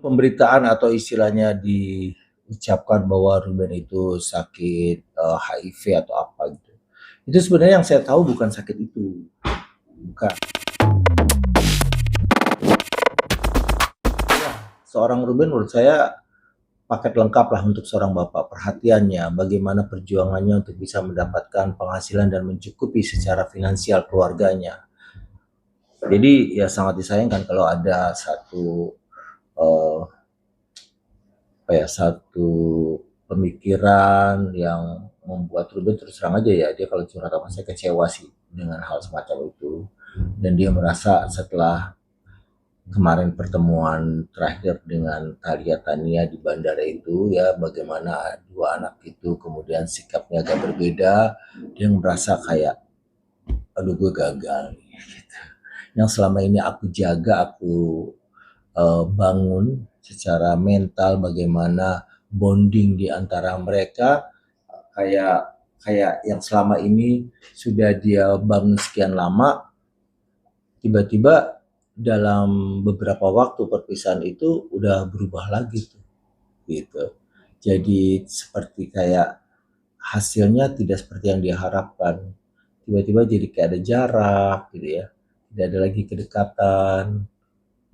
Pemberitaan atau istilahnya diucapkan bahwa Ruben itu sakit HIV atau apa gitu. Itu sebenarnya yang saya tahu bukan sakit itu, bukan. Ya, seorang Ruben menurut saya paket lengkap lah untuk seorang bapak. Perhatiannya, bagaimana perjuangannya untuk bisa mendapatkan penghasilan dan mencukupi secara finansial keluarganya. Jadi ya sangat disayangkan kalau ada eh, satu pemikiran yang membuat Ruben terus terang aja ya, dia kalau curhat sama saya kecewa sih dengan hal semacam itu. Dan dia merasa setelah kemarin pertemuan terakhir dengan Thalia Tania di bandara itu ya, bagaimana dua anak itu kemudian sikapnya agak berbeda, dia merasa kayak aduh gue gagal gitu. Yang selama ini aku jaga, aku bangun secara mental, bagaimana bonding di antara mereka, kayak kayak yang selama ini sudah dia bangun sekian lama, tiba-tiba dalam beberapa waktu perpisahan itu udah berubah lagi tuh, gitu. Jadi seperti kayak hasilnya tidak seperti yang dia harapkan. Tiba-tiba jadi kayak ada jarak gitu ya. Tidak ada lagi kedekatan.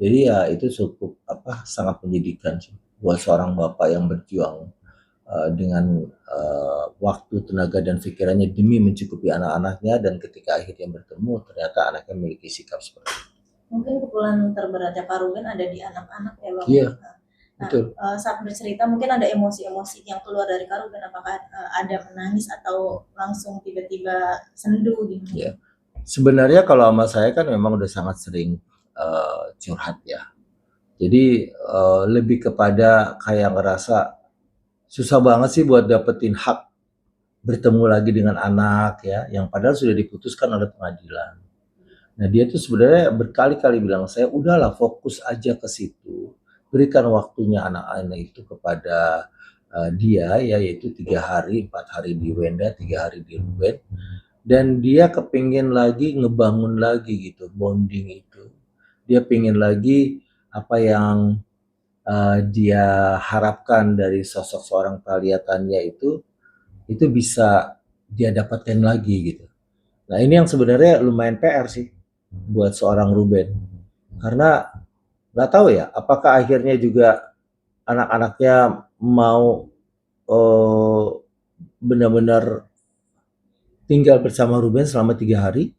Jadi ya itu cukup sangat menyedihkan sih buat seorang bapak yang berjuang dengan waktu, tenaga dan pikirannya demi mencukupi anak-anaknya, dan ketika akhirnya bertemu ternyata anaknya memiliki sikap seperti itu. Mungkin pukulan terberatnya Pak Ruben ada di anak-anak ya Bang. Iya, Nah, betul. saat bercerita mungkin ada emosi-emosi yang keluar dari Kak Ruben, apakah ada menangis atau langsung tiba-tiba sendu gitu? Ya. Sebenarnya kalau sama saya kan memang udah sangat sering curhat ya. Jadi lebih kepada kayak ngerasa susah banget sih buat dapetin hak bertemu lagi dengan anak ya, yang padahal sudah diputuskan oleh pengadilan. Nah dia tuh sebenarnya berkali-kali bilang, saya udahlah fokus aja ke situ, berikan waktunya anak-anak itu kepada dia ya, yaitu 3 hari, 4 hari di Wenda, 3 hari di Ruben, dan dia kepingin lagi ngebangun lagi gitu bonding itu. Dia pingin lagi apa yang dia harapkan dari sosok seorang Thalia itu bisa dia dapatkan lagi gitu. Nah ini yang sebenarnya lumayan PR sih buat seorang Ruben, karena nggak tahu ya apakah akhirnya juga anak-anaknya mau benar-benar tinggal bersama Ruben selama 3 hari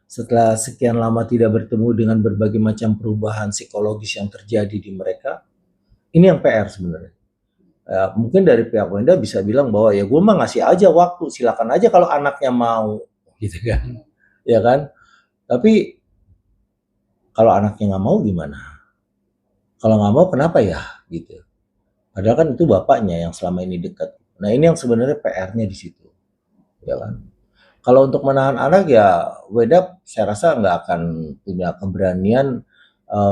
setelah sekian lama tidak bertemu, dengan berbagai macam perubahan psikologis yang terjadi di mereka. Ini yang PR sebenarnya. Mungkin dari pihak Wenda bisa bilang bahwa ya gue mah ngasih aja waktu, silakan aja kalau anaknya mau, gitu kan, ya kan. Tapi kalau anaknya nggak mau gimana? Kalau nggak mau kenapa ya, gitu. Padahal kan itu bapaknya yang selama ini dekat. Nah ini yang sebenarnya PR-nya di situ, ya kan. Kalau untuk menahan anak ya Weda saya rasa nggak akan punya keberanian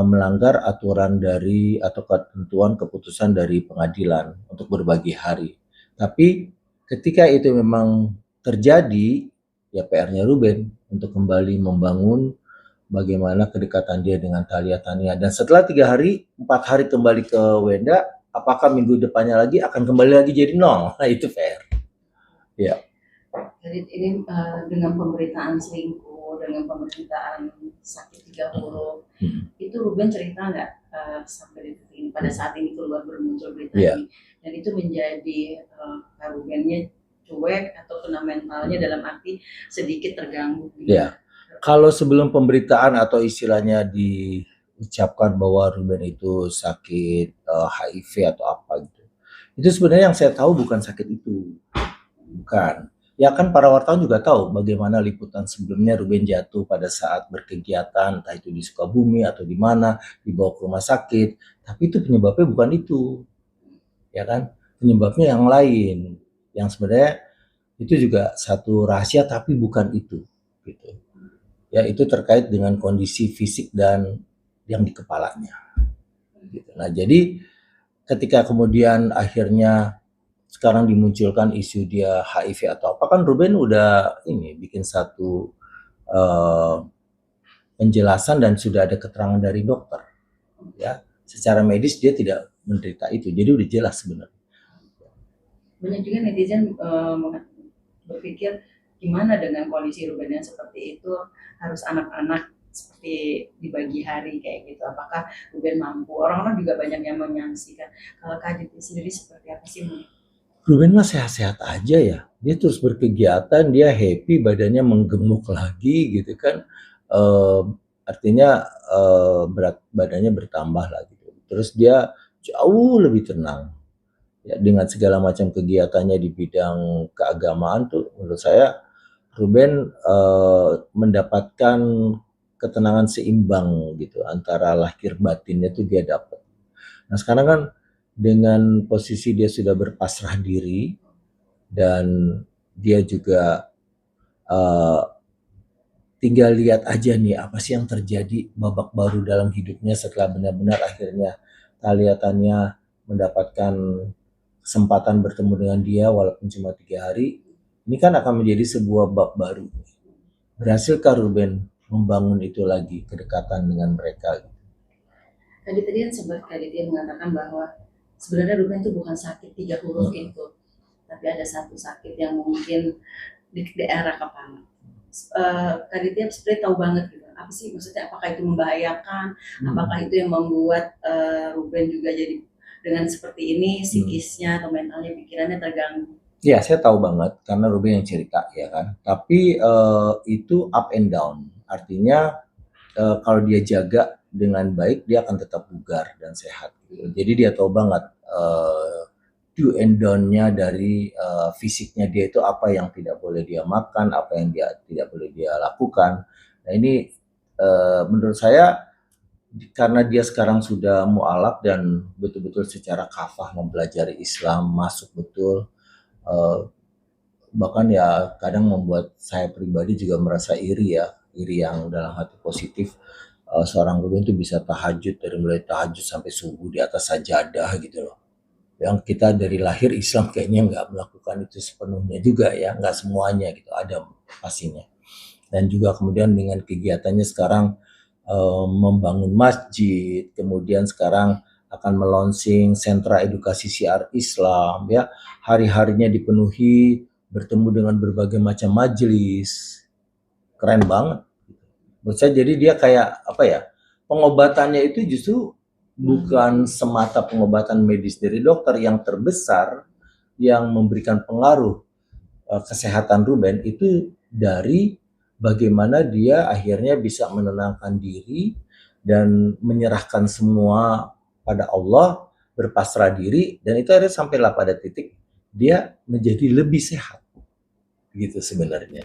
melanggar aturan dari atau ketentuan keputusan dari pengadilan untuk berbagi hari. Tapi ketika itu memang terjadi, ya PR-nya Ruben untuk kembali membangun bagaimana kedekatan dia dengan Thalia Tania. Dan setelah 3 hari, 4 hari kembali ke Wenda, apakah minggu depannya lagi akan kembali lagi jadi nol? Nah itu fair. Ya. Jadi ini dengan pemberitaan selingkuh, dengan pemberitaan sakit 3 huruf, itu Ruben cerita nggak sampai detik ini, pada saat ini keluar bermuncul berita ini, dan itu menjadi Rubennya cuek atau kena mentalnya dalam arti sedikit terganggu? Ya, kalau sebelum pemberitaan atau istilahnya diucapkan bahwa Ruben itu sakit HIV atau apa gitu, itu sebenarnya yang saya tahu bukan sakit itu, bukan. Ya kan para wartawan juga tahu bagaimana liputan sebelumnya Ruben jatuh pada saat berkegiatan, entah itu di Sukabumi atau di mana, dibawa ke rumah sakit. Tapi itu penyebabnya bukan itu, ya kan? Penyebabnya yang lain, yang sebenarnya itu juga satu rahasia tapi bukan itu, gitu. Ya itu terkait dengan kondisi fisik dan yang di kepalanya. Gitu. Nah jadi ketika kemudian akhirnya sekarang dimunculkan isu dia HIV atau apa, kan Ruben udah ini bikin satu penjelasan dan sudah ada keterangan dari dokter, ya secara medis dia tidak menderita itu, jadi udah jelas sebenarnya. Banyak juga netizen berpikir gimana dengan kondisi Ruben yang seperti itu, harus anak-anak seperti di pagi hari kayak gitu, apakah Ruben mampu? Orang-orang juga banyak yang menyaksikan. Kalau Kak Aditi sendiri seperti apa sih? Ruben mah sehat-sehat aja ya, dia terus berkegiatan, dia happy, badannya menggemuk lagi gitu kan. Eh, Artinya berat badannya bertambah lah gitu. Terus dia jauh lebih tenang ya, dengan segala macam kegiatannya di bidang keagamaan tuh menurut saya Ruben mendapatkan ketenangan seimbang gitu antara lahir batinnya tuh dia dapat. Nah sekarang kan dengan posisi dia sudah berpasrah diri dan dia juga uh, tinggal lihat aja nih apa sih yang terjadi babak baru dalam hidupnya setelah benar-benar akhirnya kelihatannya mendapatkan kesempatan bertemu dengan dia walaupun cuma 3 hari. Ini kan akan menjadi sebuah bab baru. Berhasilkah Ruben membangun itu lagi kedekatan dengan mereka? Tadi kan sempat Kak Aditi mengatakan bahwa sebenarnya Ruben itu bukan sakit 3 huruf itu, tapi ada satu sakit yang mungkin di daerah kepala. Kak Aditya sebenarnya tahu banget gitu apa sih maksudnya, apakah itu membahayakan, apakah itu yang membuat Ruben juga jadi dengan seperti ini psikisnya atau mentalnya, pikirannya terganggu. Ya, saya tahu banget karena Ruben yang cerita ya kan. Tapi itu up and down. Artinya kalau dia jaga dengan baik dia akan tetap bugar dan sehat. Gitu. Jadi dia tahu banget do and down-nya dari fisiknya dia itu apa yang tidak boleh dia makan, apa yang dia tidak boleh dia lakukan. Nah ini menurut saya karena dia sekarang sudah mualaf dan betul-betul secara kafah mempelajari Islam, masuk betul, bahkan ya kadang membuat saya pribadi juga merasa iri ya, iri yang dalam hati positif. Seorang Ruben itu bisa tahajud dari mulai tahajud sampai subuh di atas sajadah gitu loh. Yang kita dari lahir Islam kayaknya nggak melakukan itu sepenuhnya juga ya, nggak semuanya gitu, ada pastinya. Dan juga kemudian dengan kegiatannya sekarang membangun masjid, kemudian sekarang akan melonsing sentra edukasi syiar Islam ya, hari-harinya dipenuhi bertemu dengan berbagai macam majelis, keren banget. Menurut saya jadi dia kayak apa ya, pengobatannya itu justru bukan semata pengobatan medis dari dokter, yang terbesar yang memberikan pengaruh kesehatan Ruben itu dari bagaimana dia akhirnya bisa menenangkan diri dan menyerahkan semua pada Allah, berpasrah diri, dan itu akhirnya sampailah pada titik dia menjadi lebih sehat gitu sebenarnya.